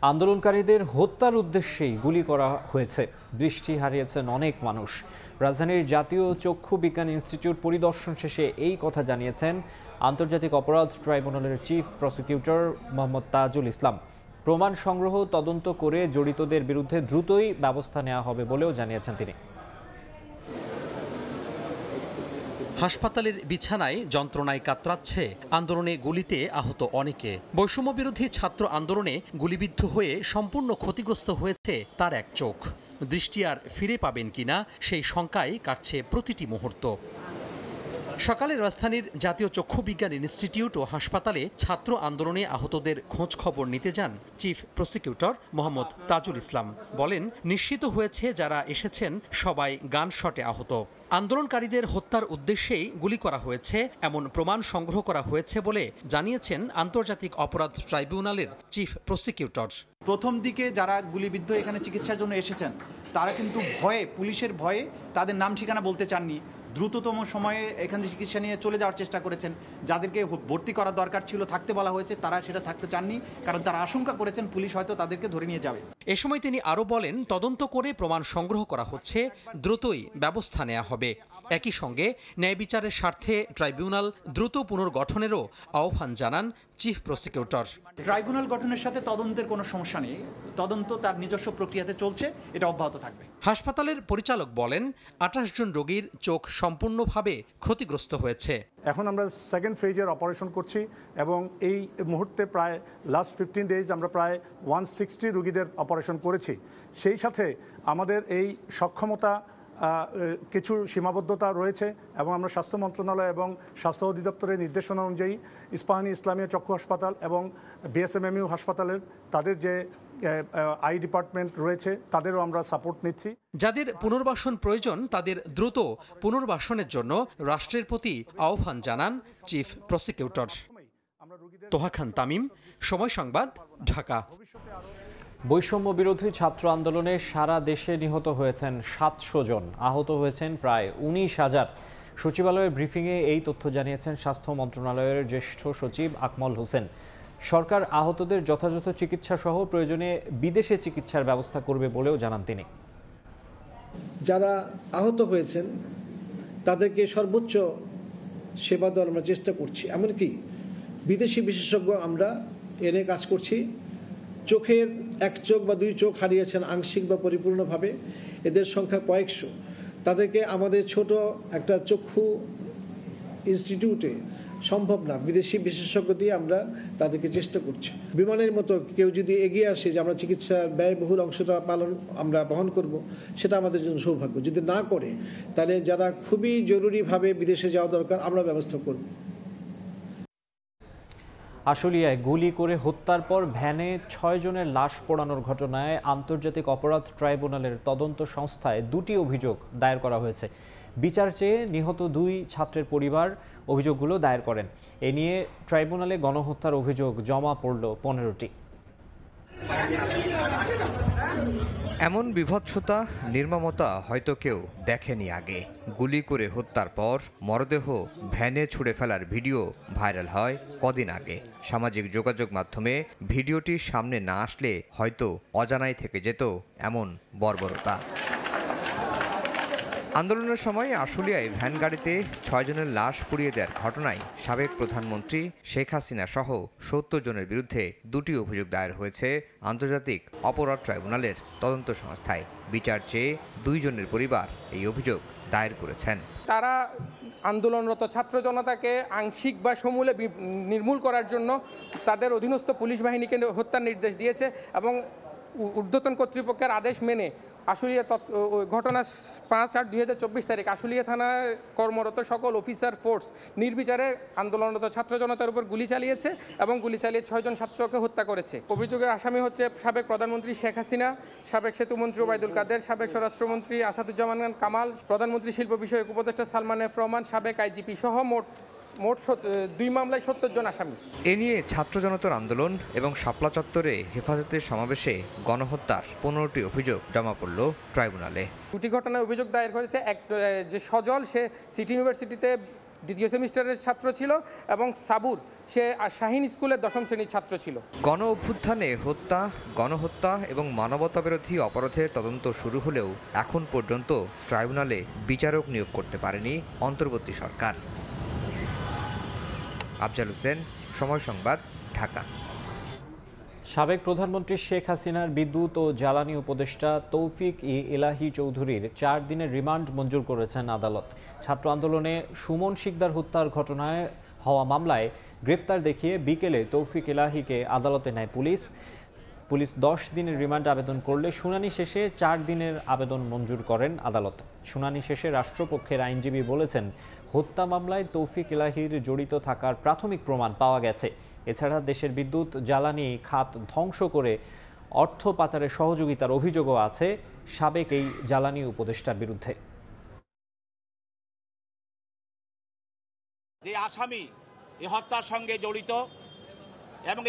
আন্দোলনকারীদের হত্যার উদ্দেশ্যেই গুলি করা হয়েছে। দৃষ্টি হারিয়েছেন অনেক মানুষ। রাজধানীর জাতীয় চক্ষু বিজ্ঞান ইনস্টিটিউট পরিদর্শন শেষে এই কথা জানিয়েছেন আন্তর্জাতিক অপরাধ ট্রাইব্যুনালের চিফ প্রসিকিউটর মোহাম্মদ তাজুল ইসলাম। প্রমাণ সংগ্রহ তদন্ত করে জড়িতদের বিরুদ্ধে দ্রুতই ব্যবস্থা নেওয়া হবে বলেও জানিয়েছেন তিনি। হাসপাতালের বিছানায় যন্ত্রণায় কাতরাচ্ছে আন্দোলনে গুলিতে আহত অনেকে। বৈষম্য বিরোধী ছাত্র আন্দোলনে গুলিবিদ্ধ হয়ে সম্পূর্ণ ক্ষতিগ্রস্ত হয়েছে তার এক চোখ। দৃষ্টি আর ফিরে পাবেন কিনা সেই শঙ্কায় কাটছে প্রতিটি মুহূর্ত। সকালে রাজধানীর জাতীয় চক্ষু বিজ্ঞান ইনস্টিটিউট ও হাসপাতালে ছাত্র আন্দোলনে আহতদের খোঁজ খবর নিতে যান চিফ প্রসিকিউটর মোহাম্মদ তাজুল ইসলাম। বলেন, নিশ্চিত হয়েছে যারা এসেছেন সবাই গানশটে আহত। আন্দোলনকারীদের হত্যার উদ্দেশ্যেই গুলি করা হয়েছে এমন প্রমাণ সংগ্রহ করা হয়েছে বলে জানিয়েছেন আন্তর্জাতিক অপরাধ ট্রাইব্যুনালের চিফ প্রসিকিউটর। প্রথম দিকে যারা গুলিবিদ্ধ এখানে চিকিৎসার জন্য এসেছেন তারা কিন্তু ভয়ে, পুলিশের ভয়ে তাদের নাম ঠিকানা বলতে চাননি। দ্রুততম সময়ে এখানে চিকিৎসা নিয়ে চলে যাওয়ার চেষ্টা করেছেন। যাদেরকে ভর্তি করা দরকার ছিল, থাকতে বলা হয়েছে, তারা সেটা থাকতে চাননি, কারণ তারা আশঙ্কা করেছেন পুলিশ হয়তো তাদেরকে ধরে নিয়ে যাবে। এ সময় তিনি আরও বলেন, তদন্ত করে প্রমাণ সংগ্রহ করা হচ্ছে, দ্রুতই ব্যবস্থা নেওয়া হবে। একই সঙ্গে ন্যায় বিচারের স্বার্থে ট্রাইব্যুনাল দ্রুত পুনর্গঠনেরও আহ্বান জানান চিফ প্রসিকিউটর। ট্রাইব্যুনাল গঠনের সাথে তদন্তের কোনো সমস্যা নেই। তদন্ত তার নিজস্ব প্রক্রিয়াতে চলছে, এটা অব্যাহত থাকবে। হাসপাতালের পরিচালক বলেন, 28 জন রোগীর চোখ সম্পূর্ণভাবে ক্ষতিগ্রস্ত হয়েছে। এখন আমরা সেকেন্ড ফেজের অপারেশন করছি এবং এই মুহূর্তে প্রায় লাস্ট 15 ডেজ আমরা প্রায় 160 রোগীদের অপারেশন করেছি। সেই সাথে আমাদের এই সক্ষমতা কিছু সীমাবদ্ধতা রয়েছে এবং আমরা স্বাস্থ্য মন্ত্রণালয় এবং স্বাস্থ্য অধিদপ্তরের নির্দেশনা অনুযায়ী ইস্পাহানী ইসলামিয়া চক্ষু হাসপাতাল এবং বিএসএমএমইউ হাসপাতালের তাদের যে আই ডিপার্টমেন্ট রয়েছে তাদেরও আমরা সাপোর্ট নিচ্ছি। যাদের পুনর্বাসন প্রয়োজন তাদের দ্রুত পুনর্বাসনের জন্য রাষ্ট্রের প্রতি আহ্বান জানান চিফ প্রসিকিউটর। তোহা খান তামিম, সময় সংবাদ, ঢাকা। বৈষম্য বিরোধী ছাত্র আন্দোলনে সারা দেশে নিহত হয়েছেন 700 জন, আহত হয়েছেন প্রায় 19,000। সচিবালয়ের ব্রিফিংয়ে এই তথ্য জানিয়েছেন স্বাস্থ্য মন্ত্রণালয়ের জ্যেষ্ঠ সচিব আকমল হোসেন। সরকার আহতদের যথাযথ চিকিৎসা সহ প্রয়োজনে বিদেশে চিকিৎসার ব্যবস্থা করবে বলেও জানান তিনি। যারা আহত হয়েছেন তাদেরকে সর্বোচ্চ সেবা দেওয়ার আমরা চেষ্টা করছি। এমনকি বিদেশি বিশেষজ্ঞ আমরা এনে কাজ করছি। চোখের এক চোখ বা দুই চোখ হারিয়েছেন আংশিক বা পরিপূর্ণভাবে, এদের সংখ্যা কয়েকশো। তাদেরকে আমাদের ছোট একটা চক্ষু ইনস্টিটিউটে সম্ভব না, বিদেশি বিশেষজ্ঞ দিয়ে আমরা তাদেরকে চেষ্টা করছি। বিমানের মতো কেউ যদি এগিয়ে আসে যে আমরা চিকিৎসার ব্যয়বহুল অংশটা আমরা বহন করব, সেটা আমাদের জন্য সৌভাগ্য। যদি না করে তাহলে যারা খুবই জরুরিভাবে বিদেশে যাওয়া দরকার আমরা ব্যবস্থা করব। আশুলিয়ায় গুলি করে হত্যার পর ভ্যানে 6 জনের লাশ পোড়ানোর ঘটনায় আন্তর্জাতিক অপরাধ ট্রাইব্যুনালের তদন্ত সংস্থায় 2টি অভিযোগ দায়ের করা হয়েছে। বিচার চেয়ে নিহত 2 ছাত্রের পরিবার অভিযোগগুলো দায়ের করেন। এ নিয়ে ট্রাইব্যুনালে গণহত্যার অভিযোগ জমা পড়ল 15টি। এমন বিভৎসতা, নির্মমতা হয়তো কেউ দেখেনি আগে। গুলি করে হত্যার পর মরদেহ ভ্যানে ছুঁড়ে ফেলার ভিডিও ভাইরাল হয় কদিন আগে। সামাজিক যোগাযোগ মাধ্যমে ভিডিওটি সামনে না আসলে হয়তো অজানাই থেকে যেত এমন বর্বরতা। আন্দোলনের সময় আশুলিয়ায় ভ্যান গাড়িতে 6 জনের লাশ পুড়িয়ে দেওয়ার ঘটনায় সাবেক প্রধানমন্ত্রী শেখ হাসিনা সহ 70 জনের বিরুদ্ধে 2টি অভিযোগ দায়ের হয়েছে আন্তর্জাতিক অপরাধ ট্রাইব্যুনালের তদন্ত সংস্থায়। বিচার চেয়ে 2 জনের পরিবার এই অভিযোগ দায়ের করেছেন। তারা আন্দোলনরত ছাত্র জনতাকে আংশিক বা সমূলে নির্মূল করার জন্য তাদের অধীনস্থ পুলিশ বাহিনীকে হত্যার নির্দেশ দিয়েছে এবং ঊর্ধ্বতন কর্তৃপক্ষের আদেশ মেনে আশুলিয়া ঘটনা 5/8/2024 আশুলিয়া থানায় কর্মরত সকল অফিসার ফোর্স নির্বিচারে আন্দোলনরত ছাত্র জনতার উপর গুলি চালিয়েছে এবং গুলি চালিয়ে 6 জন ছাত্রকে হত্যা করেছে। অভিযোগের আসামি হচ্ছে সাবেক প্রধানমন্ত্রী শেখ হাসিনা, সাবেক সেতুমন্ত্রী ওবায়দুল কাদের, সাবেক স্বরাষ্ট্রমন্ত্রী আসাদুজ্জামান কামাল, প্রধানমন্ত্রী শিল্প বিষয়ক উপদেষ্টা সালমান এফ রহমান, সাবেক আইজিপি সহ মোট 2 মামলায় 70 জন আসামি। এ নিয়ে ছাত্র জনতার আন্দোলন এবং শাপলা চত্বরে হেফাজতের সমাবেশে গণহত্যার 15টি অভিযোগ জমা পড়ল ট্রাইব্যুনালে। 2টি ঘটনায় অভিযোগ দায়ের করেছে। এক যে সজল, সে সিটি ইউনিভার্সিটিতে দ্বিতীয় সেমিস্টারের ছাত্র ছিল এবং সাবুর সে শাহিন স্কুলের 10ম শ্রেণীর ছাত্র ছিল। গণ অভ্যুত্থানে হত্যা, গণহত্যা এবং মানবতাবিরোধী অপরাধের তদন্ত শুরু হলেও এখন পর্যন্ত ট্রাইব্যুনালে বিচারক নিয়োগ করতে পারেনি অন্তর্বর্তী সরকার। আফজাল হোসেন, সময় সংবাদ, ঢাকা। সাবেক প্রধানমন্ত্রী শেখ হাসিনার বিদ্যুৎ ও জ্বালানি উপদেষ্টা তৌফিক এলাহি চৌধুরীর 4 দিনের রিমান্ড মঞ্জুর করেছেন আদালত। ছাত্র আন্দোলনে সুমন শিকদার হত্যার ঘটনায় হওয়া মামলায় গ্রেফতার দেখিয়ে বিকেলে তৌফিক এলাহিকে আদালতে নেয় পুলিশ 10 দিনের রিমান্ড আবেদন করলে শুনানি শেষে 4 দিনের আবেদন মঞ্জুর করেন আদালত। শুনানি শেষে রাষ্ট্রপক্ষের আইনজীবী বলেছেন, হত্যা মামলায় তৌফিক এলাহির জড়িত থাকার প্রাথমিক প্রমাণ পাওয়া গেছে। এছাড়া দেশের বিদ্যুৎ জ্বালানি খাত ধ্বংস করে অর্থ পাচারের সহযোগিতার অভিযোগও আছে সাবেক এই জ্বালানি উপদেষ্টার বিরুদ্ধে। যে আসামি এই হত্যার সঙ্গে জড়িত এবং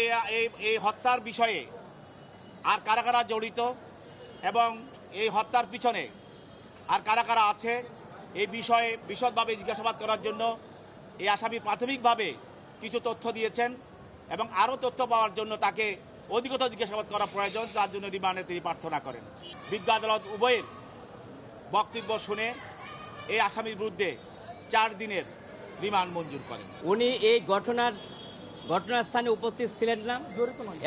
এই হত্যার বিষয়ে আর কারা কারা জড়িত এবং এই হত্যার পিছনে আর কারা কারা আছে এই বিষয়ে বিশদভাবে জিজ্ঞাসাবাদ করার জন্য এই আসামি প্রাথমিকভাবে কিছু তথ্য দিয়েছেন এবং আরও তথ্য পাওয়ার জন্য তাকে অধিকতর জিজ্ঞাসাবাদ করা প্রয়োজন, তার জন্য রিমান্ডে তিনি প্রার্থনা করেন। বিজ্ঞ আদালত উভয়ের বক্তব্য শুনে এই আসামির বিরুদ্ধে 4 দিনের রিমান্ড মঞ্জুর করেন। উনি এই ঘটনাস্থানে উপস্থিত ছিলেন না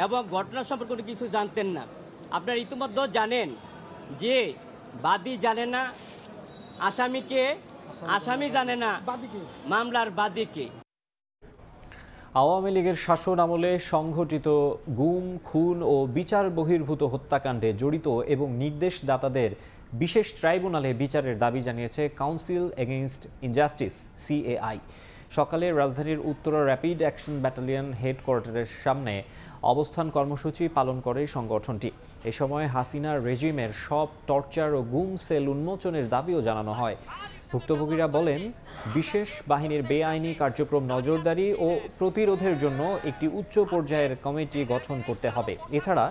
এবং ঘটনা সম্পর্কে কিছু জানতেন না। আপনারা ইতিমধ্যে জানেন যে বাদী জানে না আসামি জানে না মামলার বাদীকে। আওয়ামী লীগের শাসন আমলে সংঘটিত গুম, খুন ও বিচার বহির্ভূত হত্যাকাণ্ডে জড়িত এবং নির্দেশদাতাদের বিশেষ ট্রাইব্যুনালে বিচারের দাবি জানিয়েছে কাউন্সিল এগেইনস্ট ইনজাস্টিস CAI। সকালে রাজধানীর উত্তরা র্যাপিড অ্যাকশন ব্যাটালিয়ন হেডকোয়ার্টারের সামনে অবস্থান কর্মসূচি পালন করে সংগঠনটি। এ সময় হাসিনার রেজিমের সব টর্চার ও গুম সেল উন্মোচনের দাবিও জানানো হয়। ভুক্তভোগীরা বলেন, বিশেষ বাহিনীর বেআইনি কার্যক্রম নজরদারি ও প্রতিরোধের জন্য একটি উচ্চ পর্যায়ের কমিটি গঠন করতে হবে। এছাড়া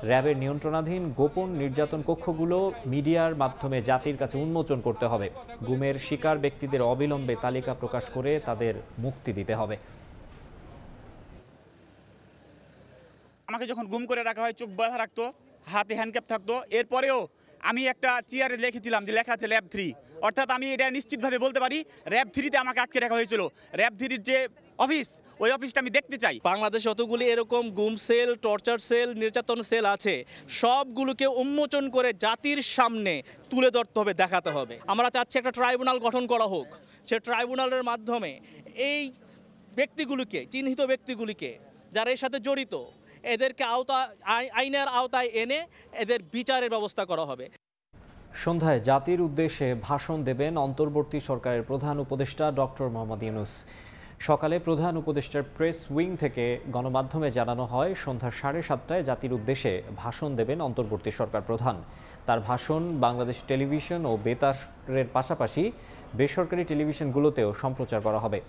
র্যাবের নিয়ন্ত্রণাধীন গোপন নির্যাতন কক্ষগুলো মিডিয়ার মাধ্যমে জাতির কাছে উন্মোচন করতে হবে। গুমের শিকার ব্যক্তিদের অবিলম্বে তালিকা প্রকাশ করে তাদের মুক্তি দিতে হবে। আমাকে যখন গুম করে রাখা হয়, চোখ বাঁধা রাখতো, হাতে হ্যান্ডক্যাপ থাকতো, এরপরেও আমি একটা চেয়ারে লিখেছিলাম যে লেখা আছে ল্যাব 3, অর্থাৎ আমি এটা নিশ্চিতভাবে বলতে পারি র্যাব 3-তে আমাকে আটকে রাখা হয়েছিল। র্যাব 3-র যে অফিস, ওই অফিসটা আমি দেখতে চাই। বাংলাদেশে যতগুলি এরকম গুম সেল, টর্চার সেল, নির্যাতন সেল আছে, সবগুলোকে উন্মোচন করে জাতির সামনে তুলে ধরতে হবে, দেখাতে হবে। আমরা চাচ্ছি একটা ট্রাইব্যুনাল গঠন করা হোক। সে ট্রাইব্যুনালের মাধ্যমে এই ব্যক্তিগুলিকে, চিহ্নিত ব্যক্তিগুলিকে যারা এর সাথে জড়িত, এদেরকে আইনের আওতায় এনে এদের বিচারের ব্যবস্থা করা হবে। সন্ধ্যায় জাতির উদ্দেশ্যে ভাষণ দেবেন অন্তর্বর্তী সরকারের প্রধান উপদেষ্টা ডক্টর মোহাম্মদ ইউনূস। সকালে প্রধান উপদেষ্টার প্রেস উইং থেকে গণমাধ্যমে জানানো হয়, সন্ধ্যা 7:30টায় জাতির উদ্দেশ্যে ভাষণ দেবেন অন্তর্বর্তী সরকার প্রধান। তার ভাষণ বাংলাদেশ টেলিভিশন ও বেতারের পাশাপাশি বেসরকারি টেলিভিশনগুলোতেও সম্প্রচার করা হবে।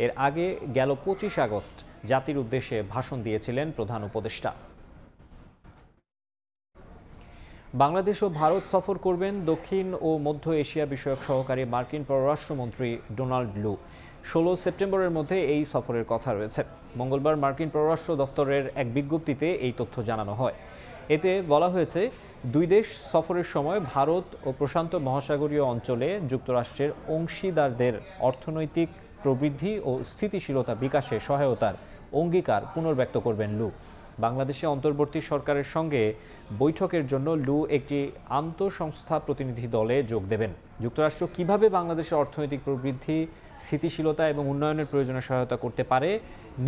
এর আগে গেল 25 আগস্ট জাতির উদ্দেশ্যে ভাষণ দিয়েছিলেন প্রধান উপদেষ্টা। বাংলাদেশ ও ভারত সফর করবেন দক্ষিণ ও মধ্য এশিয়া বিষয়ক সহকারী মার্কিন পররাষ্ট্রমন্ত্রী ডোনাল্ড লু। 16 সেপ্টেম্বরের মধ্যে এই সফরের কথা রয়েছে। মঙ্গলবার মার্কিন পররাষ্ট্র দফতরের এক বিজ্ঞপ্তিতে এই তথ্য জানানো হয়। এতে বলা হয়েছে, দুই দেশ সফরের সময় ভারত ও প্রশান্ত মহাসাগরীয় অঞ্চলে যুক্তরাষ্ট্রের অংশীদারদের অর্থনৈতিক প্রবৃদ্ধি ও স্থিতিশীলতা বিকাশে সহায়তার অঙ্গীকার পুনর্ব্যক্ত করবেন লু। বাংলাদেশে অন্তর্বর্তী সরকারের সঙ্গে বৈঠকের জন্য লু একটি আন্তঃসংস্থা প্রতিনিধি দলে যোগ দেবেন। যুক্তরাষ্ট্র কিভাবে বাংলাদেশের অর্থনৈতিক প্রবৃদ্ধি, স্থিতিশীলতা এবং উন্নয়নের প্রয়োজনে সহায়তা করতে পারে,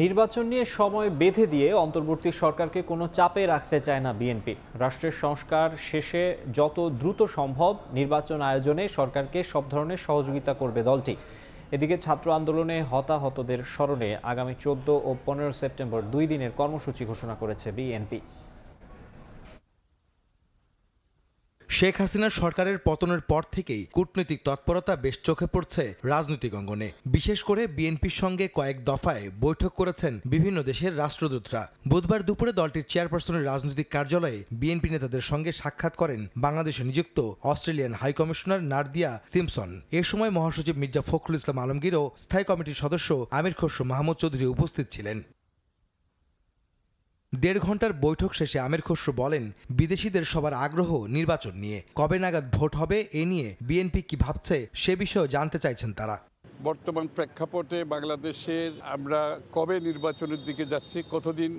নির্বাচন নিয়ে সময় বেঁধে দিয়ে অন্তর্বর্তী সরকারকে কোনো চাপে রাখতে চায় না বিএনপি। রাষ্ট্রের সংস্কার শেষে যত দ্রুত সম্ভব নির্বাচন আয়োজনে সরকারকে সব ধরনের সহযোগিতা করবে দলটি। এদিকে ছাত্র আন্দোলনে হতাহতদের স্মরণে আগামী 14 ও 15 সেপ্টেম্বর 2 দিনের কর্মসূচি ঘোষণা করেছে বিএনপি। শেখ হাসিনার সরকারের পতনের পর থেকেই কূটনৈতিক তৎপরতা বেশ চোখে পড়ছে রাজনৈতিক অঙ্গনে। বিশেষ করে বিএনপির সঙ্গে কয়েক দফায় বৈঠক করেছেন বিভিন্ন দেশের রাষ্ট্রদূতরা। বুধবার দুপুরে দলটির চেয়ারপারসনের রাজনৈতিক কার্যালয়ে বিএনপি নেতাদের সঙ্গে সাক্ষাৎ করেন বাংলাদেশে নিযুক্ত অস্ট্রেলিয়ান হাইকমিশনার নাদিয়া সিমসন। এ সময় মহাসচিব মির্জা ফখরুল ইসলাম আলমগীর ও স্থায়ী কমিটির সদস্য আমির খসরু মাহমুদ চৌধুরী উপস্থিত ছিলেন। 1.5 ঘন্টার বৈঠক শেষে আমির খসরু বলেন, বিদেশিদের সবার আগ্রহ নির্বাচন নিয়ে, কবে নাগাদ ভোট হবে এ নিয়ে বিএনপি কি ভাবছে সে বিষয়েও জানতে চাইছেন তারা। বর্তমান প্রেক্ষাপটে বাংলাদেশের আমরা কবে নির্বাচনের দিকে যাচ্ছি, কতদিন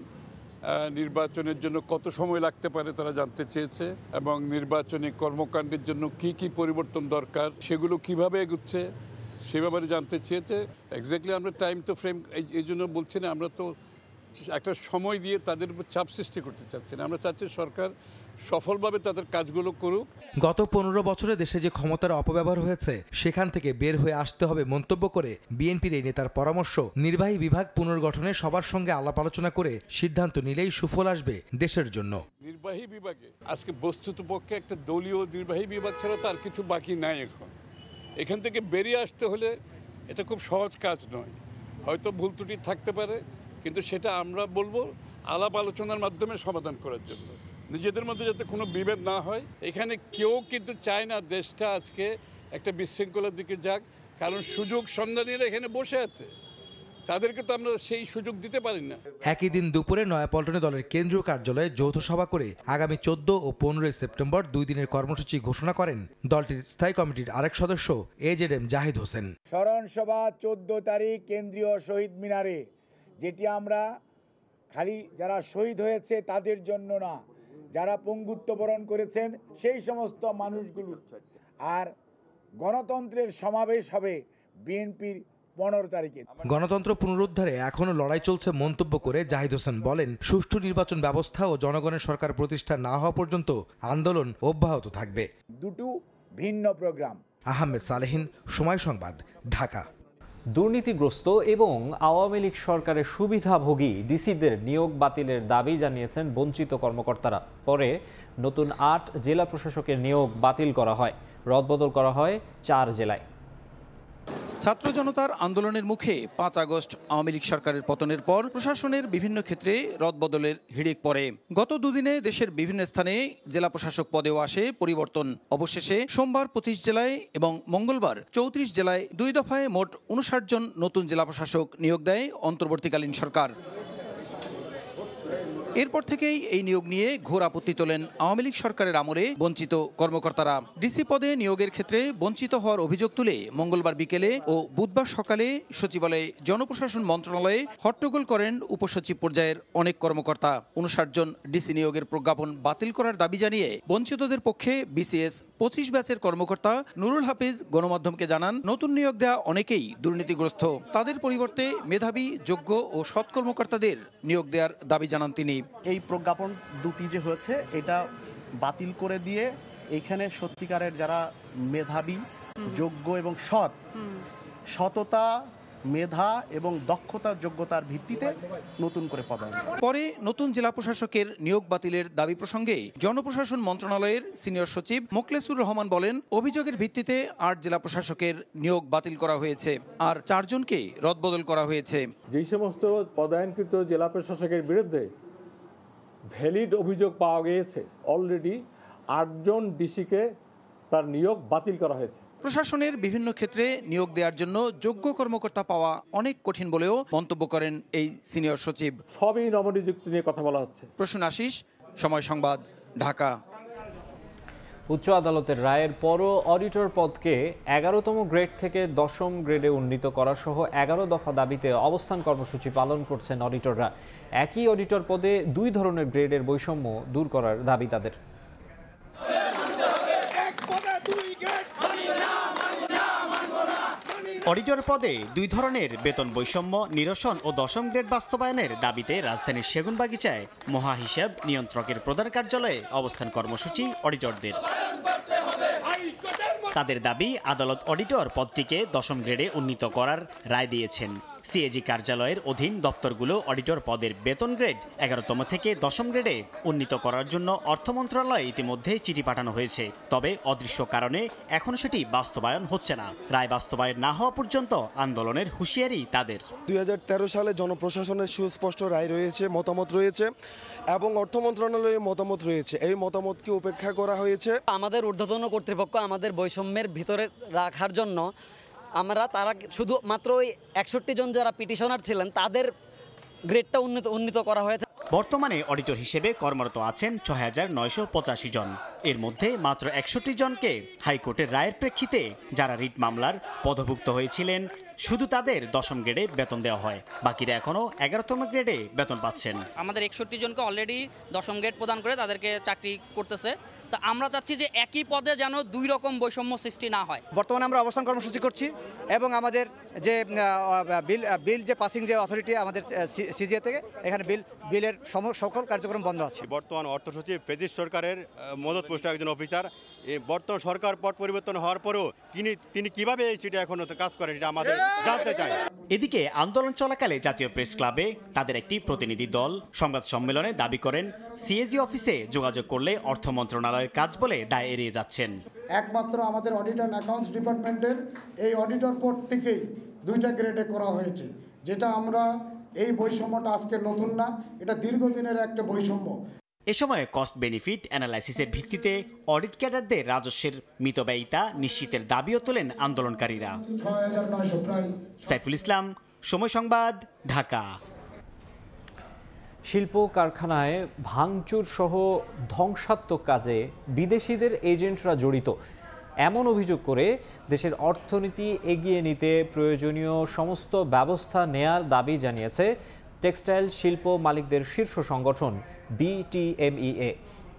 নির্বাচনের জন্য কত সময় লাগতে পারে তারা জানতে চেয়েছে, এবং নির্বাচনী কর্মকাণ্ডের জন্য কি কি পরিবর্তন দরকার সেগুলো কিভাবে এগুচ্ছে সে ব্যাপারে জানতে চেয়েছে। এক্স্যাক্টলি আমরা টাইম তো ফ্রেম এই জন্য বলছি না, আমরা তো একটা সময় দিয়ে তাদের উপর চাপ সৃষ্টি করতে চাচ্ছি না। আমরা চাচ্ছি সরকার সফলভাবে তাদের কাজগুলো করুক। গত 15 বছরে দেশে যে ক্ষমতার অপব্যবহার হয়েছে সেখান থেকে বের হয়ে আসতে হবে মন্তব্য করে বিএনপির এই নেতার পরামর্শ, নির্বাহী বিভাগ পুনর্গঠনে সবার সঙ্গে আলাপ আলোচনা করে সিদ্ধান্ত নিলেই সুফল আসবে দেশের জন্য। নির্বাহী বিভাগে আজকে বস্তুত পক্ষে একটা দলীয় নির্বাহী বিভাগ ছাড়া তার কিছু বাকি নাই। এখান থেকে বেরিয়ে আসতে হলে এটা খুব সহজ কাজ নয়, হয়তো ভুল ত্রুটি থাকতে পারে, কিন্তু সেটা আমরা বলবো আলাপ আলোচনার মাধ্যমে সমাধান করার জন্য। নিজেদের মধ্যে যাতে কোনো বিভেদ না হয়। এখানে কেউ কিন্তু চায় না দেশটা আজকে একটা বিশৃঙ্খলার দিকে যাক, কারণ সুযোগ সন্ধানীরা এখানে বসে আছে, তাদেরকে তো আমরা সেই সুযোগ দিতে পারি না। একই দিন দুপুরে নয়াপল্টনে দলের কেন্দ্রীয় কার্যালয়ে যৌথ সভা করে আগামী 14 ও 15 সেপ্টেম্বর 2 দিনের কর্মসূচি ঘোষণা করেন দলটির স্থায়ী কমিটির আরেক সদস্য AZM জাহিদ হোসেন। স্মরণ সভা 14 তারিখ কেন্দ্রীয় শহীদ মিনারে, যেটি আমরা খালি যারা শহীদ হয়েছে তাদের জন্য না, যারা পঙ্গুত্ব বরণ করেছেন সেই সমস্ত মানুষগুলো। আর গণতন্ত্রের সমাবেশ হবে বিএনপির 15 তারিখে। গণতন্ত্র পুনরুদ্ধারে এখনো লড়াই চলছে মন্তব্য করে জাহিদ হোসেন বলেন, সুষ্ঠু নির্বাচন ব্যবস্থা ও জনগণের সরকার প্রতিষ্ঠা না হওয়া পর্যন্ত আন্দোলন অব্যাহত থাকবে। দুটো ভিন্ন প্রোগ্রাম। আহমেদ সালেহিন, সময় সংবাদ, ঢাকা। দুর্নীতিগ্রস্ত এবং আওয়ামী লীগ সরকারের সুবিধাভোগী ডিসিদের নিয়োগ বাতিলের দাবি জানিয়েছেন বঞ্চিত কর্মকর্তারা। পরে নতুন 8 জেলা প্রশাসকের নিয়োগ বাতিল করা হয়, রদবদল করা হয় 4 জেলায়। ছাত্র জনতার আন্দোলনের মুখে 5 আগস্ট আওয়ামী লীগ সরকারের পতনের পর প্রশাসনের বিভিন্ন ক্ষেত্রে রদবদলের হিড়িক পড়ে। গত দুদিনে দেশের বিভিন্ন স্থানে জেলা প্রশাসক পদেও আসে পরিবর্তন। অবশেষে সোমবার 25 জেলায় এবং মঙ্গলবার 34 জেলায় 2 দফায় মোট 59 জন নতুন জেলা প্রশাসক নিয়োগ দেয় অন্তর্বর্তীকালীন সরকার। এরপর থেকেই এই নিয়োগ নিয়ে ঘোর আপত্তি তোলেন আওয়ামী লীগ সরকারের আমলে বঞ্চিত কর্মকর্তারা। ডিসি পদে নিয়োগের ক্ষেত্রে বঞ্চিত হওয়ার অভিযোগ তুলে মঙ্গলবার বিকেলে ও বুধবার সকালে সচিবালয়ে জনপ্রশাসন মন্ত্রণালয়ে হট্টগোল করেন উপসচিব পর্যায়ের অনেক কর্মকর্তা। 59 জন ডিসি নিয়োগের প্রজ্ঞাপন বাতিল করার দাবি জানিয়ে বঞ্চিতদের পক্ষে BCS 25 ব্যাচের কর্মকর্তা নুরুল হাফিজ গণমাধ্যমকে জানান, নতুন নিয়োগ দেওয়া অনেকেই দুর্নীতিগ্রস্ত, তাদের পরিবর্তে মেধাবী, যোগ্য ও সৎ কর্মকর্তাদের নিয়োগ দেওয়ার দাবি জানান তিনি। এই প্রজ্ঞাপন দুটি যে হয়েছে এটা বাতিল করে দিয়ে এইখানে সত্যিকারের যারা মেধাবী, যোগ্য এবং সততা, মেধা এবং দক্ষতার যোগ্যতার ভিত্তিতে নতুন করে পদায়ন। পরে নতুন জেলা প্রশাসকের নিয়োগ বাতিলের দাবি প্রসঙ্গে জনপ্রশাসন মন্ত্রণালয়ের সিনিয়র সচিব মোখলেসুর রহমান বলেন, অভিযোগের ভিত্তিতে 8 জেলা প্রশাসকের নিয়োগ বাতিল করা হয়েছে আর 4 জনকে রদবদল করা হয়েছে। যেই সমস্ত পদায়নকৃত জেলা প্রশাসকের বিরুদ্ধে ভ্যালিড অভিযোগ পাওয়া গিয়েছে, অলরেডি 8 জন ডিসিকে তার নিয়োগ বাতিল করা হয়েছে। প্রশাসনের বিভিন্ন ক্ষেত্রে নিয়োগ দেওয়ার জন্য যোগ্য কর্মকর্তা পাওয়া অনেক কঠিন বলেও মন্তব্য করেন এই সিনিয়র সচিব। সবই নবনিযুক্তি নিয়ে কথা বলা হচ্ছে। প্রসূন আশিস, সময় সংবাদ, ঢাকা। উচ্চ আদালতের রায়ের পরও অডিটর পদকে 11তম গ্রেড থেকে 10ম গ্রেডে উন্নীত করা সহ 11 দফা দাবিতে অবস্থান কর্মসূচি পালন করছেন অডিটররা। একই অডিটর পদে 2 ধরনের গ্রেডের বৈষম্য দূর করার দাবি তাদের। অডিটর পদে 2 ধরনের বেতন বৈষম্য নিরসন ও 10ম গ্রেড বাস্তবায়নের দাবিতে রাজধানীর সেগুনবাগিচায় মহাহিসাব নিয়ন্ত্রকের প্রধান কার্যালয়ে অবস্থান কর্মসূচি অডিটরদের। তাদের দাবি, আদালত অডিটর পদটিকে 10ম গ্রেডে উন্নীত করার রায় দিয়েছেন। সিএজি কার্যালয়ের অধীন দপ্তরগুলো অডিটর পদের বেতন গ্রেড 11তম থেকে 10ম গ্রেডে উন্নীত করার জন্য অর্থ মন্ত্রণালয়ে ইতিমধ্যে চিঠি পাঠানো হয়েছে। তবে অদৃশ্য কারণে এখনো সেটি বাস্তবায়ন হচ্ছে না। রায় বাস্তবায়ন না হওয়া পর্যন্ত আন্দোলনের হুঁশিয়ারি তাদের। 2013 সালে জনপ্রশাসনের সুস্পষ্ট রায় রয়েছে, মতামত রয়েছে এবং অর্থ মন্ত্রণালয়ের মতামত রয়েছে। এই মতামতকে উপেক্ষা করা হয়েছে। আমাদের ঊর্ধ্বতন কর্তৃপক্ষ আমাদের বৈষম্যের ভিতরে রাখার জন্য তারা শুধু মাত্র ওই 61 জন যারা পিটিশনার ছিলেন তাদের গ্রেডটা উন্নীত করা হয়েছে। বর্তমানে অডিটর হিসেবে কর্মরত আছেন ৬,৯৮৫ জন। এর মধ্যে মাত্র ৬১ জনকে হাইকোর্টের রায়ের প্রেক্ষিতে যারা রিট মামলার পদভুক্ত হয়েছিলেন শুধু তাদের 10ম গ্রেডে বেতন দেওয়া হয়, বাকিরা এখনো 11তম গ্রেডে বেতন পাচ্ছেন। আমাদের 61 জনকে অলরেডি 10ম গ্রেড প্রদান করে তাদেরকে চাকরি করতেছে। তো আমরা চাচ্ছি যে একই পদে যেন 2 রকম বৈষম্য সৃষ্টি না হয়। বর্তমানে আমরা অবস্থান কর্মসূচি করছি এবং আমাদের যে বিল যে পাসিং যে অথরিটি আমাদের সিজিএ থেকে এখানে বিলের সকল কার্যক্রম বন্ধ আছে। বর্তমান অর্থ সচিব ফেজিস সরকারের মদতপুষ্ট একজন অফিসার, বর্তমান সরকার পট পরিবর্তন হওয়ার পরেও তিনি কিভাবে এই সিটে এখনো কাজ করেন এটা আমাদের জানতে চাই। এদিকে আন্দোলন চলাকালে জাতীয় প্রেস ক্লাবে তাদের একটি প্রতিনিধি দল সংবাদ সম্মেলনে দাবি করেন সিএজি অফিসে যোগাযোগ করলে অর্থ মন্ত্রণালয়ের কাজ বলে দায় এড়িয়ে যাচ্ছেন। একমাত্র আমাদের অডিট অ্যান্ড অ্যাকাউন্টস ডিপার্টমেন্টের এই অডিটর পোর্টটিকেই 2টা গ্রেডে করা হয়েছে, যেটা আমরা এই বৈষম্যটা আজকে নতুন না, এটা দীর্ঘদিনের একটা বৈষম্য। এ সময় কস্ট বেনিফিট অ্যানালাইসিসের ভিত্তিতে অডিট ক্যাডারদের রাজস্বের মিতব্যয়িতা নিশ্চিতের দাবিও তোলেন আন্দোলনকারীরা। সাইফুল ইসলাম, সময় সংবাদ, ঢাকা। শিল্প কারখানায় ভাঙচুর সহ ধ্বংসাত্মক কাজে বিদেশিদের এজেন্টরা জড়িত এমন অভিযোগ করে দেশের অর্থনীতি এগিয়ে নিতে প্রয়োজনীয় সমস্ত ব্যবস্থা নেয়ার দাবি জানিয়েছে টেক্সটাইল শিল্প মালিকদের শীর্ষ সংগঠন বিটিএমইএ।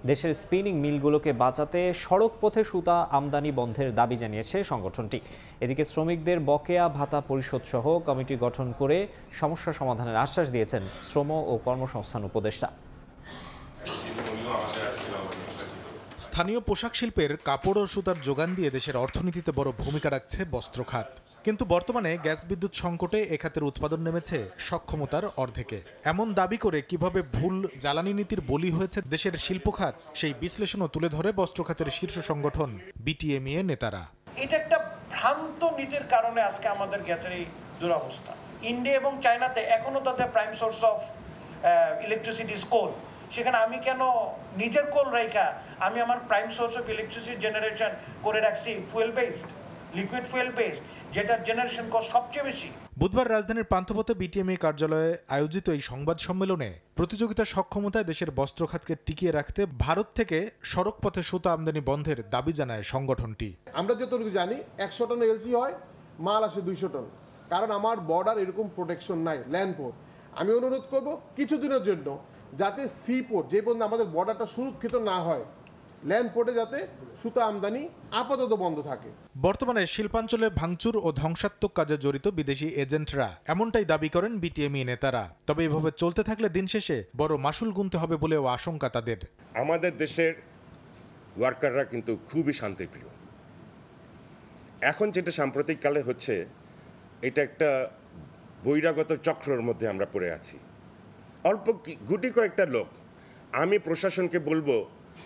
দেশের স্পিনিং মিলগুলোকে বাঁচাতে সড়ক পথে সুতা আমদানি বন্ধের দাবি জানিয়েছে সংগঠনটি। এদিকে শ্রমিকদের বকেয়া ভাতা পরিশোধ সহ কমিটি গঠন করে সমস্যা সমাধানের আশ্বাস দিয়েছেন শ্রম ও কর্মসংস্থান উপদেষ্টা। স্থানীয় পোশাক শিল্পের কাপড় ও সুতার যোগান দিয়ে দেশের অর্থনীতিতে বড় ভূমিকা রাখছে বস্ত্র খাত। কিন্তু বর্তমানে গ্যাস বিদ্যুৎ সংকটে এ খাতের উৎপাদন নেমেছে সক্ষমতার অর্ধেকে। এমন দাবি করে কিভাবে ভুল জ্বালানি নীতির বলি হয়েছে দেশের শিল্প খাত, সেই বিশ্লেষণও তুলে ধরে বস্ত্র খাতের শীর্ষ সংগঠন বিটিএমইএ নেতারা। এটা একটা ভ্রান্ত নীতির কারণে আজকে আমাদের গ্যাসের এই দুরবস্থা। ইন্ডিয়া এবং চায়নাতে এখনো তাদের prime source of electricity is coal. সেখানে আমি কেন নিজের কোল রেখা আমি আমার prime source of electricity generation করে রাখছি fuel based, liquid fuel based, যেটার জেনারেশন কস্ট সবচেয়ে বেশি। বুধবার রাজধানীর পান্থপথে বিটিএমইএ কার্যালয়ে আয়োজিত এই সংবাদ সম্মেলনে প্রতিযোগিতার সক্ষমতায় দেশের বস্ত্র খাতকে টিকিয়ে রাখতে ভারত থেকে সড়ক পথে সুতা আমদানি বন্ধের দাবি জানায় সংগঠনটি। আমরা যতটুকু জানি 100 টন এলসি হয়, মাল আসে 200 টন, কারণ আমার বর্ডার এরকম প্রোটেকশন নাই, ল্যান্ড পোর্ট। আমি অনুরোধ করব কিছুদিনের জন্য যাতে সি পোর্ট, যে পর্যন্ত আমাদের বর্ডারটা সুরক্ষিত না হয়, ল্যান্ড পোর্টে যাতে সুতা আমদানি আপাতত বন্ধ থাকে। বর্তমানে শিল্পাঞ্চলে ভাঙচুর ও ধ্বংসাত্মক কাজে জড়িত বিদেশি এজেন্টরা এমনটাই দাবি করেন বিটিএমইএ নেতারা। তবে এভাবে চলতে থাকলে দিন শেষে বড় মাসুল গুনতে হবে বলেও আশঙ্কা তাদের। আমাদের দেশের ওয়ার্কাররা কিন্তু খুবই শান্তিপ্রিয়। এখন যেটা সাম্প্রতিককালে হচ্ছে, এটা একটা বহিরাগত চক্রের মধ্যে আমরা পড়ে আছি। অল্প গুটি কয়েকটা লোক, আমি প্রশাসনকে বলবো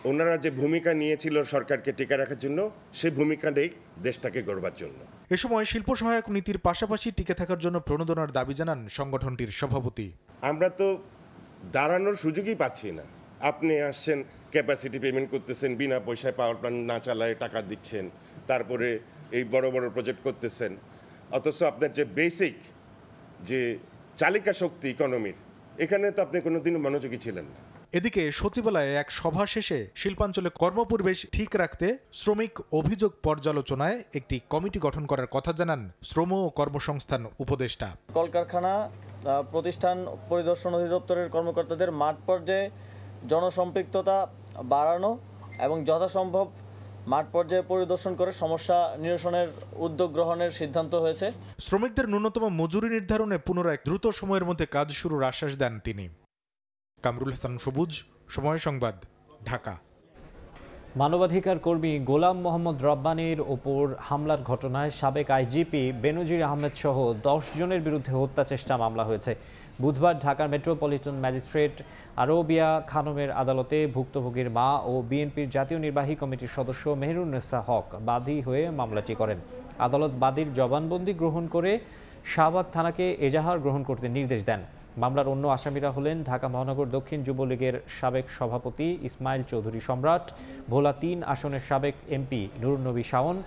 ওনারা যে ভূমিকা নিয়েছিল সরকারকে টিকে রাখার জন্য, সেই ভূমিকা নেই দেশটাকে গড়বার জন্য। এ সময় শিল্প সহায়ক নীতির পাশাপাশি টিকে থাকার জন্য প্রণোদনার দাবি জানান সংগঠনটির সভাপতি। আমরা তো দাঁড়ানোর সুযোগই পাচ্ছি না। আপনি আসছেন, ক্যাপাসিটি পেমেন্ট করতেছেন, বিনা পয়সায় পাওয়ার প্ল্যান্ট না চালায় টাকা দিচ্ছেন, তারপরে এই বড় বড় প্রজেক্ট করতেছেন, অথচ আপনার যে বেসিক যে চালিকা শক্তি ইকোনমির, এখানে তো আপনি কোনোদিনও মনোযোগী ছিলেন না। এদিকে সচিবালয়ে এক সভা শেষে শিল্পাঞ্চলে কর্মপরিবেশ ঠিক রাখতে শ্রমিক অভিযোগ পর্যালোচনায় একটি কমিটি গঠন করার কথা জানান শ্রম ও কর্মসংস্থান উপদেষ্টা। কলকারখানা প্রতিষ্ঠান পরিদর্শন অধিদপ্তরের কর্মকর্তাদের মাঠ পর্যায়ে জনসম্পৃক্ততা বাড়ানো এবং যথাসম্ভব মাঠ পর্যায়ে পরিদর্শন করে সমস্যা নিরসনের উদ্যোগ গ্রহণের সিদ্ধান্ত হয়েছে। শ্রমিকদের ন্যূনতম মজুরি নির্ধারণে পুনরায় দ্রুত সময়ের মধ্যে কাজ শুরুর আশ্বাস দেন তিনি। কামরুল হাসান সবুজ, সময় সংবাদ, ঢাকা। মানবাধিকার কর্মী গোলাম মোহাম্মদ রব্বানীর ওপর হামলার ঘটনায় সাবেক আইজিপি বেনজির আহমেদ সহ 10 জনের বিরুদ্ধে হত্যা চেষ্টা মামলা হয়েছে। বুধবার ঢাকার মেট্রোপলিটন ম্যাজিস্ট্রেট আরবিয়া খানমের আদালতে ভুক্তভোগীর মা ও বিএনপির জাতীয় নির্বাহী কমিটির সদস্য মেহেরুন্নেসা হক বাদী হয়ে মামলাটি করেন। আদালত বাদীর জবানবন্দি গ্রহণ করে শাহবাগ থানাকে এজাহার গ্রহণ করতে নির্দেশ দেন। মামলার অন্য আসামিরা হলেন ঢাকা মহানগর দক্ষিণ যুবলীগের সাবেক সভাপতি ইসমাইল চৌধুরী সম্রাট, ভোলা 3 আসনের সাবেক এমপি নুরুন্নবী শাওন,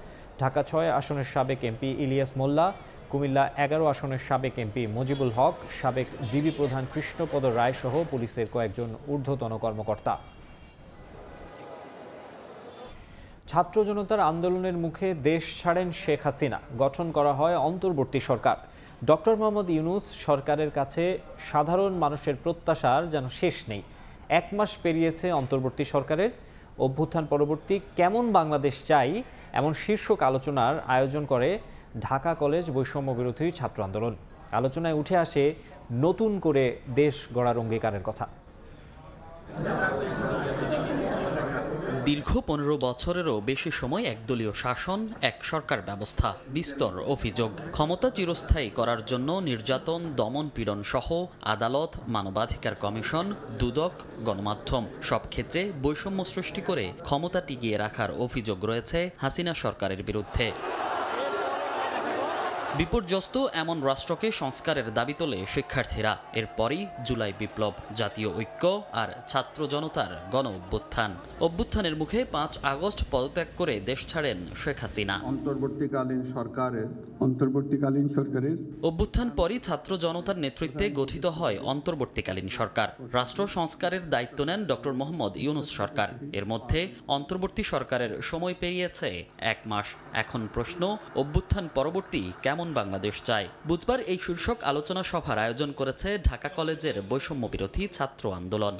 ঢাকা 6 আসনের সাবেক এমপি ইলিয়াস মোল্লা, কুমিল্লা 11 আসনের সাবেক এমপি মুজিবুল হক, সাবেক ডিবি প্রধান কৃষ্ণপদ রায় সহ পুলিশের কয়েকজন ঊর্ধ্বতন কর্মকর্তা। ছাত্র জনতার আন্দোলনের মুখে দেশ ছাড়েন শেখ হাসিনা, গঠন করা হয় অন্তর্বর্তী সরকার। ডক্টর মোহাম্মদ ইউনূস সরকারের কাছে সাধারণ মানুষের প্রত্যাশার যেন শেষ নেই। 1 মাস পেরিয়েছে অন্তর্বর্তী সরকারের। অভ্যুত্থান পরবর্তী কেমন বাংলাদেশ চাই এমন শীর্ষক আলোচনার আয়োজন করে ঢাকা কলেজ বৈষম্য বিরোধী ছাত্র আন্দোলন। আলোচনায় উঠে আসে নতুন করে দেশ গড়ার অঙ্গীকারের কথা। দীর্ঘ 15 বছরেরও বেশি সময় একদলীয় শাসন, এক সরকার ব্যবস্থা, বিস্তর অভিযোগ, ক্ষমতা চিরস্থায়ী করার জন্য নির্যাতন, দমন পীড়ন সহ আদালত, মানবাধিকার কমিশন, দুদক, গণমাধ্যম সব ক্ষেত্রে বৈষম্য সৃষ্টি করে ক্ষমতা টিকিয়ে রাখার অভিযোগ রয়েছে হাসিনা সরকারের বিরুদ্ধে। বিপর্যস্ত এমন রাষ্ট্রকে সংস্কারের দাবি তোলে শিক্ষার্থীরা। এরপরই জুলাই বিপ্লব, জাতীয় ঐক্য আর ছাত্র জনতার গণ অভ্যুত্থানের মুখে 5 আগস্ট পদত্যাগ করে দেশ ছাড়েন শেখ হাসিনা। অন্তর্বর্তীকালীন সরকারের অভ্যুত্থান পরই ছাত্র জনতার নেতৃত্বে গঠিত হয় অন্তর্বর্তীকালীন সরকার। রাষ্ট্র সংস্কারের দায়িত্ব নেন ডক্টর মোহাম্মদ ইউনূস সরকার। এর মধ্যে অন্তর্বর্তী সরকারের সময় পেরিয়েছে 1 মাস। এখন প্রশ্ন, অভ্যুত্থান পরবর্তী কেমন বাংলাদেশ চায়? বুধবার এই শীর্ষক আলোচনা সভার আয়োজন করেছে ঢাকা কলেজের বৈষম্য বিরোধী ছাত্র আন্দোলন।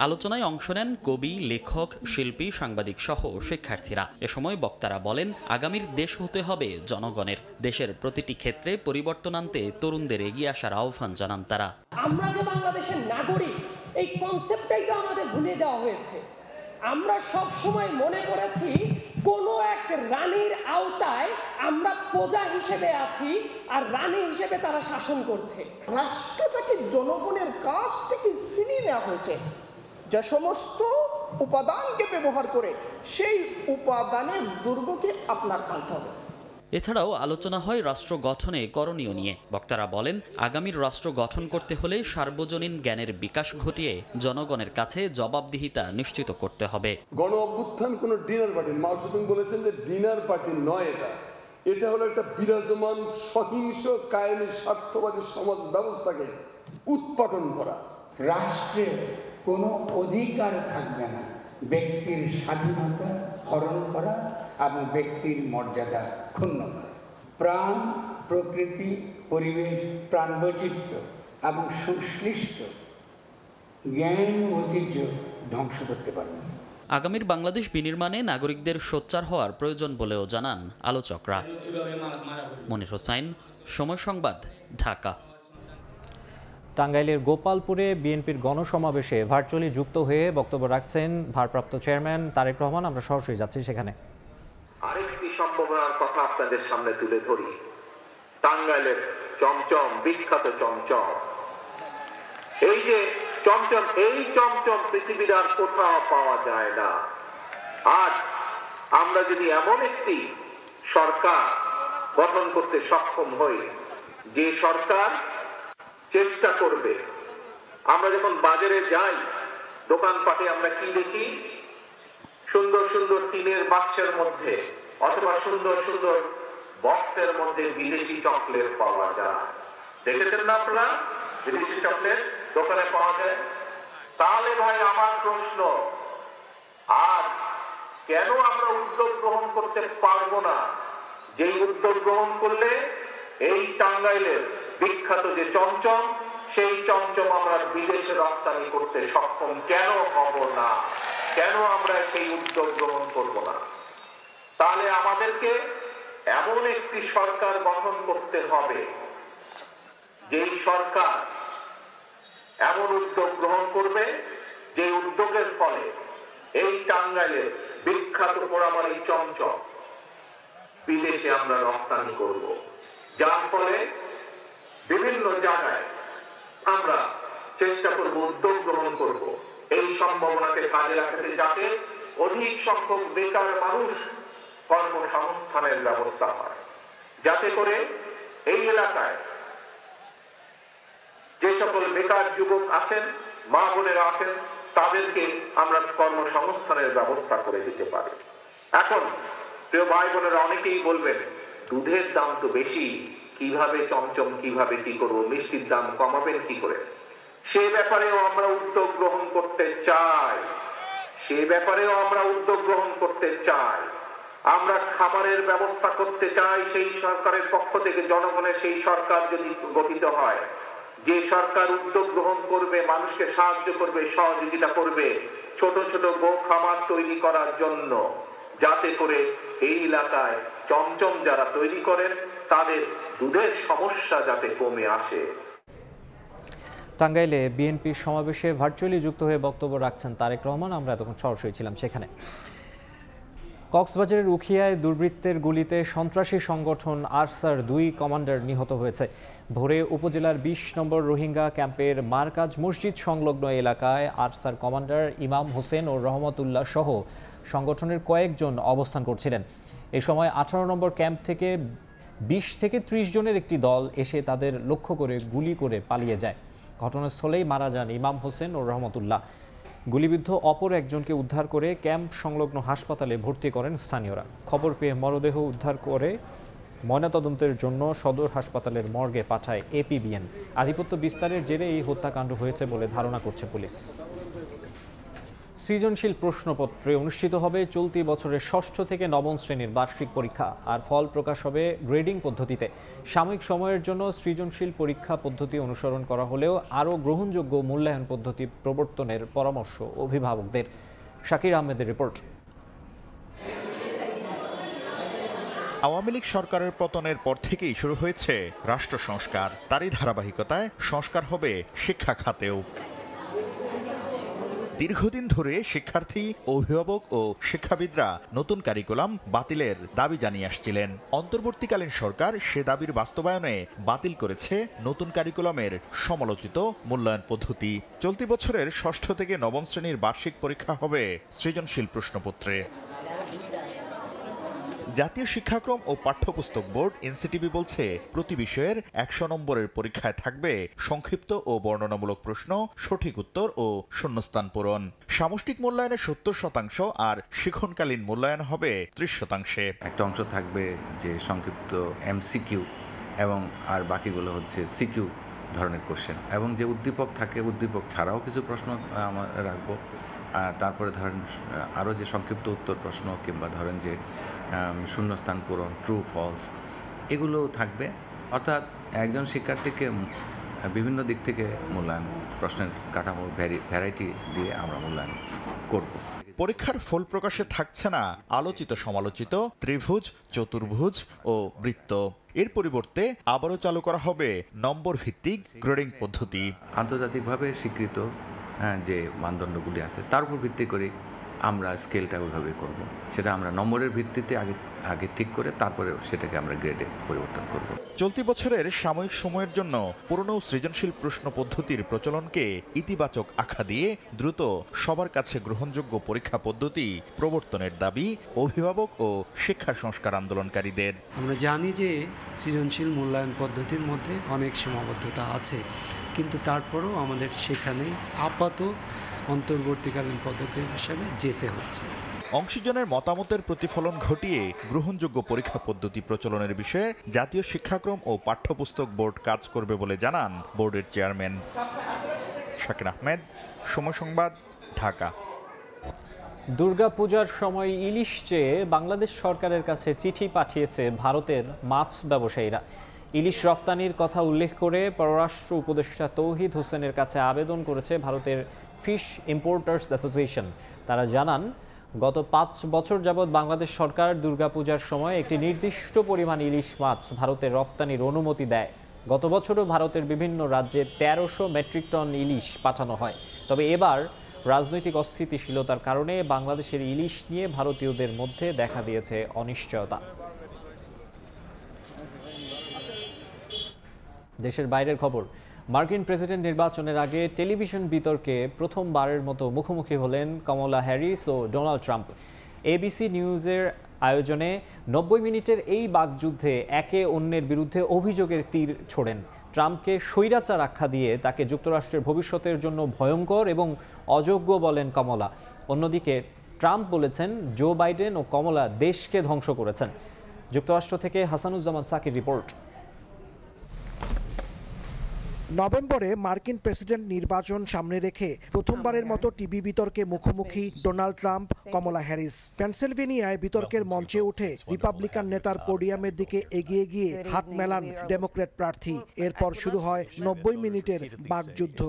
আলোচনায় অংশ নেন কবি, লেখক, শিল্পী, সাংবাদিক সহ শিক্ষার্থীরা। এ সময় বক্তারা বলেন, আগামীর দেশ হতে হবে জনগণের। দেশের প্রতিটি ক্ষেত্রে পরিবর্তন আনতে তরুণদের এগিয়ে আসার আহ্বান জানান তারা। আমরা যে বাংলাদেশের নাগরিক, এই কনসেপ্টটাই তো আমাদের ভুলিয়ে দেওয়া হয়েছে। আমরা সব সময় মনে করেছি কোনো এক রানীর আওতায় আমরা প্রজা হিসেবে আছি আর রানী হিসেবে তারা শাসন করছে। রাষ্ট্রটাকে জনগণের কাছ থেকে ছিনিয়ে নেওয়া হয়েছে। যে সমস্ত উপাদানকে ব্যবহার করে সেই উপাদানের দুর্গকে আপনার আনতে হবে। এছাড়াও আলোচনা হয় রাষ্ট্র গঠনে করণীয় নিয়ে। বক্তারা বলেন, আগামীর রাষ্ট্র গঠন করতে হলে সার্বজনীন জ্ঞানের বিকাশ ঘটিয়ে জনগণের কাছে জবাবদিহিতা নিশ্চিত করতে হবে। গণ অভ্যুত্থান কোনো ডিনার পার্টি, মাও সেতুং বলেছেন যে ডিনার পার্টি নয়, এটা হলো একটা বিরাজমান সহিংস কায়েমি স্বার্থবাদী সমাজ ব্যবস্থাকে উৎপাটন করা। রাষ্ট্রের কোনো অধিকার থাকবে না ব্যক্তির স্বাধীনতা হরণ করা এবং ব্যক্তির মর্যাদা ক্ষুণ্ণ করা। প্রাণ, প্রকৃতি, পরিবেশ, প্রাণবৈচিত্র্য এবং সংশ্লিষ্ট জ্ঞান ও ঐতিহ্য ধ্বংস করতে পারবে না। আগামীর বাংলাদেশ বিনির্মাণে নাগরিকদের সোচ্চার হওয়ার প্রয়োজন বলেও জানান আলোচকরা। মনির হোসাইন, সময় সংবাদ, ঢাকা। টাঙ্গাইলের গোপালপুরে বিএনপির গণসমাবেশে ভার্চুয়ালি যুক্ত হয়ে বক্তব্য রাখছেন ভারপ্রাপ্ত চেয়ারম্যান তারেক রহমান। আমরা সরাসরি যাচ্ছি সেখানে। আরেকটি সম্ভাবনার কথা আপনাদের সামনে তুলে ধরি। টাঙ্গাইলের চমচম, বিখ্যাত চমচম, এই যে চমচম, এই চমচম পৃথিবীর আর কোথাও পাওয়া যায় না। আজ আমরা যদি এমন একটি সরকার গঠন করতে সক্ষম হই, যে সরকার চেষ্টা করবে, আমরা যখন বাজারে যাই, দোকানপাটে আমরা কি দেখি? সুন্দর সুন্দর টিনের বাক্সের মধ্যে অথবা সুন্দর সুন্দর বক্সের মধ্যে বিদেশি চকলেট পাওয়া যায়। দেখেছেন না আপনারা? বিদেশি চকলেট দোকানে পাওয়া যায়। তাহলে ভাই আমার প্রশ্ন, আজ কেন আমরা উদ্যোগ গ্রহণ করতে পারবো না? যেই উদ্যোগ গ্রহণ করলে এই টাঙ্গাইলের বিখ্যাত যে চমচম, সেই চমচম আমরা বিদেশে রপ্তানি করতে সক্ষম কেন হব না? কেন আমরা সেই উদ্যোগ গ্রহণ করব না? তাহলে আমাদেরকে এমন একটি সরকার গঠন করতে হবে, যেই সরকার এমন উদ্যোগ গ্রহণ করবে, যে উদ্যোগের ফলে এই টাঙ্গাইলের বিখ্যাত পোড়ামারি চমচম বিদেশে আমরা রপ্তানি করব, যার ফলে বিভিন্ন জায়গায় আমরা চেষ্টা করব, উদ্যোগ গ্রহণ করব এই সম্ভাবনাকে কাজে লাগাতে, যাতে অধিক সংখ্যক বেকার মানুষ কর্মসংস্থানের ব্যবস্থা হয়, যাতে করে এই এলাকায় যে সকল বেকার যুবক আছেন, মা বোনেরা আছেন, তাদেরকে আমরা কর্মসংস্থানের ব্যবস্থা করে দিতে পারি। এখন প্রিয় ভাই বোনেরা, অনেকেই বলবেন দুধের দাম তো বেশি, কিভাবে চমচম কিভাবে কি করবো, মিষ্টির দাম কমাবেন কি করে? সে ব্যাপারেও আমরা উদ্যোগ গ্রহণ করতে চাই, আমরা খাবারের ব্যবস্থা করতে চাই সেই সরকারের পক্ষ থেকে। জনগণের সেই সরকার যদি গঠিত হয়, যে সরকার উদ্যোগ গ্রহণ করবে, মানুষকে সাহায্য করবে, সহযোগিতা করবে ছোট ছোট গো খামার তৈরি করার জন্য, যাতে করে এই এলাকায় চমচম যারা তৈরি করেন তাদের দুধের সমস্যা যাতে কমে আসে। টাঙ্গাইলে বিএনপির সমাবেশে ভার্চুয়ালি যুক্ত হয়ে বক্তব্য রাখছেন তারেক রহমান। আমরা এতক্ষণ সরাসরি ছিলাম সেখানে। কক্সবাজারের উখিয়ায় দুর্বৃত্তের গুলিতে সন্ত্রাসী সংগঠন আরসার 2 কমান্ডার নিহত হয়েছে। ভোরে উপজেলার 20 নম্বর রোহিঙ্গা ক্যাম্পের মারকাজ মসজিদ সংলগ্ন এলাকায় আরসার কমান্ডার ইমাম হোসেন ও রহমতুল্লাহ সহ সংগঠনের কয়েকজন অবস্থান করছিলেন। এ সময় 18 নম্বর ক্যাম্প থেকে 20 থেকে 30 জনের একটি দল এসে তাদের লক্ষ্য করে গুলি করে পালিয়ে যায়। ঘটনাস্থলেই মারা যান ইমাম হোসেন ও রহমতুল্লাহ। গুলিবিদ্ধ অপর একজনকে উদ্ধার করে ক্যাম্প সংলগ্ন হাসপাতালে ভর্তি করেন স্থানীয়রা। খবর পেয়ে মরদেহ উদ্ধার করে ময়নাতদন্তের জন্য সদর হাসপাতালের মর্গে পাঠায় এপিবিএন। আধিপত্য বিস্তারের জেরে এই হত্যাকাণ্ড হয়েছে বলে ধারণা করছে পুলিশ। সৃজনশীল প্রশ্নপত্রে অনুষ্ঠিত হবে চলতি বছরের 6ষ্ঠ থেকে 9ম শ্রেণীর বার্ষিক পরীক্ষা, আর ফল প্রকাশ হবে গ্রেডিং পদ্ধতিতে। সাময়িক সময়ের জন্য সৃজনশীল পরীক্ষা পদ্ধতি অনুসরণ করা হলেও আরও গ্রহণযোগ্য মূল্যায়ন পদ্ধতি প্রবর্তনের পরামর্শ অভিভাবকদের। শাকির আহমেদের রিপোর্ট। আওয়ামী লীগ সরকারের পতনের পর থেকেই শুরু হয়েছে রাষ্ট্র সংস্কার। তারই ধারাবাহিকতায় সংস্কার হবে শিক্ষা খাতেও। দীর্ঘদিন ধরে শিক্ষার্থী, অভিভাবক ও শিক্ষাবিদরা নতুন কারিকুলাম বাতিলের দাবি জানিয়ে আসছিলেন। অন্তর্বর্তীকালীন সরকার সে দাবির বাস্তবায়নে বাতিল করেছে নতুন কারিকুলামের সমালোচিত মূল্যায়ন পদ্ধতি। চলতি বছরের 6ষ্ঠ থেকে 9ম শ্রেণীর বার্ষিক পরীক্ষা হবে সৃজনশীল প্রশ্নপত্রে। জাতীয় শিক্ষাক্রম ও পাঠ্যপুস্তক বোর্ড এনসিটিবি বলছে, প্রতি বিষয়ের 100 নম্বরের পরীক্ষায় থাকবে সংক্ষিপ্ত ও বর্ণনামূলক প্রশ্ন, সঠিক উত্তর ও শূন্যস্থান পূরণ। সামষ্টিক মূল্যায়নে 70% আর শিক্ষণকালীন মূল্যায়ন হবে 30%। একটা অংশ থাকবে যে সংক্ষিপ্ত এমসিকিউ এবং আর বাকিগুলো হচ্ছে সিকিউ ধরনের কোশ্চেন, এবং যে উদ্দীপক থাকে উদ্দীপক ছাড়াও কিছু প্রশ্ন আমরা রাখবো। তারপরে ধরেন আরও যে সংক্ষিপ্ত উত্তর প্রশ্ন কিংবা ধরেন যে শূন্যস্থান পূরণ, ট্রু ফলস, এগুলো থাকবে। অর্থাৎ একজন শিক্ষার্থীকে বিভিন্ন দিক থেকে মূল্যায়ন, প্রশ্নের কাঠামোর ভ্যারাইটি দিয়ে আমরা মূল্যায়ন করব। পরীক্ষার ফল প্রকাশে থাকছে না আলোচিত সমালোচিত ত্রিভুজ, চতুর্ভুজ ও বৃত্ত। এর পরিবর্তে আবারও চালু করা হবে নম্বর ভিত্তিক গ্রেডিং পদ্ধতি। আন্তর্জাতিকভাবে স্বীকৃত যে মানদণ্ডগুলি আছে তার উপর ভিত্তি করে আমরা স্কেলটা ওইভাবে করব। সেটা আমরা নম্বরের ভিত্তিতে আগে ঠিক করে তারপরে সেটাকে আমরা গ্রেডে পরিবর্তন করব। চলতি বছরের সাময়িক সময়ের জন্য পুরনো সৃজনশীল প্রশ্ন পদ্ধতির প্রচলনকে ইতিবাচক আখ্যা দিয়ে দ্রুত সবার কাছে গ্রহণযোগ্য পরীক্ষা পদ্ধতি প্রবর্তনের দাবি অভিভাবক ও শিক্ষা সংস্কার আন্দোলনকারীদের। আমরা জানি যে সৃজনশীল মূল্যায়ন পদ্ধতির মধ্যে অনেক সীমাবদ্ধতা আছে, কিন্তু তারপরেও আমাদের সেখানে আপাতত অন্তর্বর্তীকালীন পদক্ষেপ হিসাবে যেতে হচ্ছে। অংশীজনের মতামতের প্রতিফলন ঘটিয়ে গ্রহণযোগ্য পরীক্ষা পদ্ধতি প্রচলনের বিষয়ে জাতীয় শিক্ষাক্রম ও পাঠ্যপুস্তক বোর্ড কাজ করবে বলে জানান বোর্ডের চেয়ারম্যান। শাকির আহমেদ, সময় সংবাদ, ঢাকা। দুর্গাপূজার সময় ইলিশ চেয়ে বাংলাদেশ সরকারের কাছে চিঠি পাঠিয়েছে ভারতের মাছ ব্যবসায়ীরা। ইলিশ রফতানির কথা উল্লেখ করে পররাষ্ট্র উপদেষ্টা তৌহিদ হোসেনের কাছে আবেদন করেছে ভারতের ফিশ ইম্পোর্টার্স অ্যাসোসিয়েশন। তারা জানান, গত 5 বছর যাবৎ বাংলাদেশ সরকার দুর্গাপূজার সময় একটি নির্দিষ্ট পরিমাণ ইলিশ মাছ ভারতে রফতানির অনুমতি দেয়। গত বছরও ভারতের বিভিন্ন রাজ্যে 1300 মেট্রিক টন ইলিশ পাঠানো হয়, তবে এবার রাজনৈতিক অস্থিতিশীলতার কারণে বাংলাদেশের ইলিশ নিয়ে ভারতীয়দের মধ্যে দেখা দিয়েছে অনিশ্চয়তা। দেশের বাইরের খবর, মার্কিন প্রেসিডেন্ট নির্বাচনের আগে টেলিভিশন বিতর্কে প্রথমবারের মতো মুখোমুখি হলেন কমলা হ্যারিস ও ডোনাল্ড ট্রাম্প। এবিসি নিউজের আয়োজনে 90 মিনিটের এই বাকযুদ্ধে একে অন্যের বিরুদ্ধে অভিযোগের তীর ছোড়েন। ট্রাম্পকে স্বৈরাচার আখ্যা দিয়ে তাকে যুক্তরাষ্ট্রের ভবিষ্যতের জন্য ভয়ঙ্কর এবং অযোগ্য বলেন কমলা। অন্যদিকে ট্রাম্প বলেছেন জো বাইডেন ও কমলা দেশকে ধ্বংস করেছেন। যুক্তরাষ্ট্র থেকে হাসানুজ্জামান সাকির রিপোর্ট। নভেম্বরে মার্কিন প্রেসিডেন্ট নির্বাচন সামনে রেখে প্রথমবারের মতো টিভি বিতর্কে মুখোমুখি ডোনাল্ড ট্রাম্প, কমলা হ্যারিস। পেনসিলভেনিয়ায় বিতর্কের মঞ্চে উঠে রিপাবলিকান নেতার পোডিয়ামের দিকে এগিয়ে গিয়ে হাত মেলান ডেমোক্র্যাট প্রার্থী। এরপর শুরু হয় 90 মিনিটের বাকযুদ্ধ।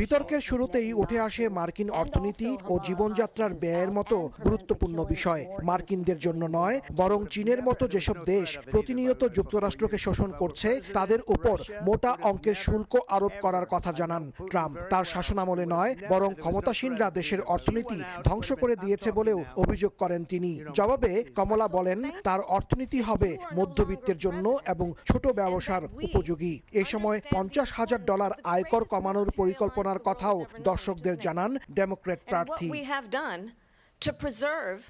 বিতর্কের শুরুতেই উঠে আসে মার্কিন অর্থনীতি ও জীবনযাত্রার ব্যয়ের মতো গুরুত্বপূর্ণ বিষয়। মার্কিনদের জন্য নয়, বরং চীনের মতো যেসব দেশ প্রতিনিয়ত যুক্তরাষ্ট্রকে শোষণ করছে তাদের উপর মোটা অঙ্কের শুল্ক আরোপ করার কথা জানান ট্রাম্প। তার শাসনামলে নয়, বরং ক্ষমতাসীনরা দেশের অর্থনীতি ধ্বংস করে দিয়েছে বলেও অভিযোগ করেন তিনি। জবাবে কমলা বলেন তার অর্থনীতি হবে মধ্যবিত্তের জন্য এবং ছোট ব্যবসার উপযোগী। এ সময় $50,000 আয়কর কমানোর পরিকল্পনার কথাও দর্শকদের জানান ডেমোক্র্যাট প্রার্থী।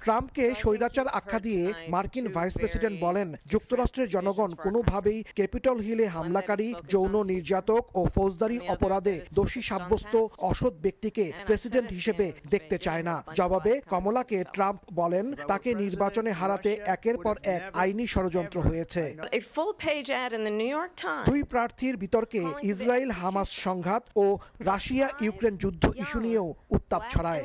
ট্রাম্পকে স্বৈরাচার আখ্যা দিয়ে মার্কিন ভাইস প্রেসিডেন্ট বলেন যুক্তরাষ্ট্রের জনগণ কোনোভাবেই ক্যাপিটল হিলে হামলাকারী, যৌন নির্যাতক ও ফৌজদারি অপরাধে দোষী সাব্যস্ত অসৎ ব্যক্তিকে প্রেসিডেন্ট হিসেবে দেখতে চায় না। জবাবে কমলাকে ট্রাম্প বলেন তাকে নির্বাচনে হারাতে একের পর এক আইনি ষড়যন্ত্র হয়েছে। দুই প্রার্থীর বিতর্কে ইসরায়েল হামাস সংঘাত ও রাশিয়া ইউক্রেন যুদ্ধ ইস্যু নিয়েও উত্তাপ ছড়ায়।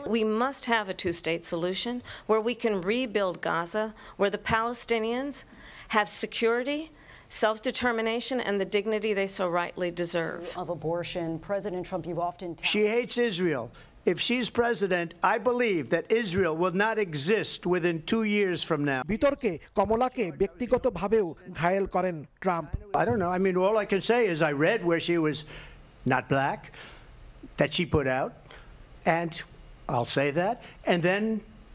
Solution where we can rebuild Gaza, where the Palestinians have security, self-determination, and the dignity they so rightly deserve. Of abortion, President Trump, you've often She hates Israel. If she's president, I believe that Israel will not exist within 2 years from now. বিতর্কে কমলাকে ব্যক্তিগতভাবেও ঘায়েল করেন Trump. I don't know. I mean, all I can say is I read where she was not black, that she put out, and I'll say that. And then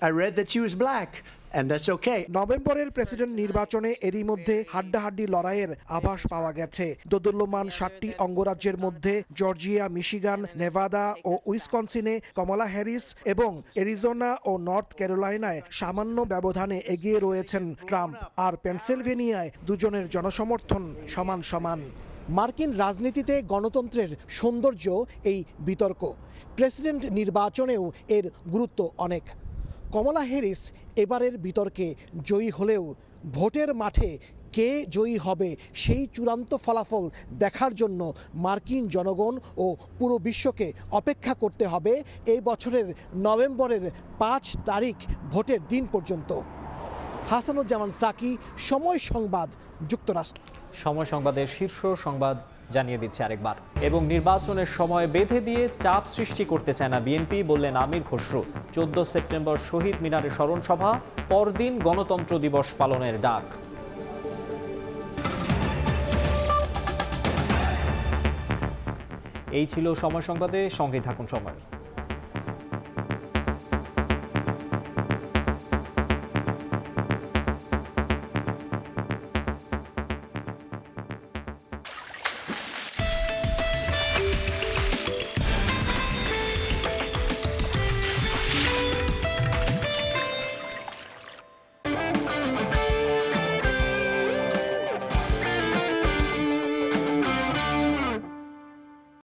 I read that she was black. And that's okay. নভেম্বরের president নির্বাচনে এরই মধ্যে হাড্ডাহাড্ডি লড়াইয়ের আভাস পাওয়া গেছে। দোদুল্যমান 7টি অঙ্গরাজ্যের মধ্যে জর্জিয়া, মিশিগান, নেভাদা ও উইসকনসিনে কমলা হ্যারিস এবং অ্যারিজোনা ও নর্থ ক্যারোলাইনায় সামান্য ব্যবধানে এগিয়ে রয়েছেন ট্রাম্প। আর পেনসিলভেনিয়ায় দুজনের জনসমর্থন সমান সমান। মার্কিন রাজনীতিতে গণতন্ত্রের সৌন্দর্য এই বিতর্ক। প্রেসিডেন্ট নির্বাচনেও এর গুরুত্ব অনেক। কমলা হ্যারিস এবারের বিতর্কে জয়ী হলেও ভোটের মাঠে কে জয়ী হবে সেই চূড়ান্ত ফলাফল দেখার জন্য মার্কিন জনগণ ও পুরো বিশ্বকে অপেক্ষা করতে হবে এই বছরের নভেম্বরের 5 তারিখ ভোটের দিন পর্যন্ত। হাসানুজ্জামান সাকি, সময় সংবাদ, যুক্তরাষ্ট্র। সময় সংবাদের শীর্ষ সংবাদ জানিয়ে দিচ্ছে আরেকবার। এবং নির্বাচনের সময় বেঁধে দিয়ে চাপ সৃষ্টি করতে চায় না বিএনপি, বললেন আমির খসরু। 14 সেপ্টেম্বর শহীদ মিনারে স্মরণ সভা, পরদিন গণতন্ত্র দিবস পালনের ডাক। এই ছিল সময় সংবাদে, সঙ্গে থাকুন সময়।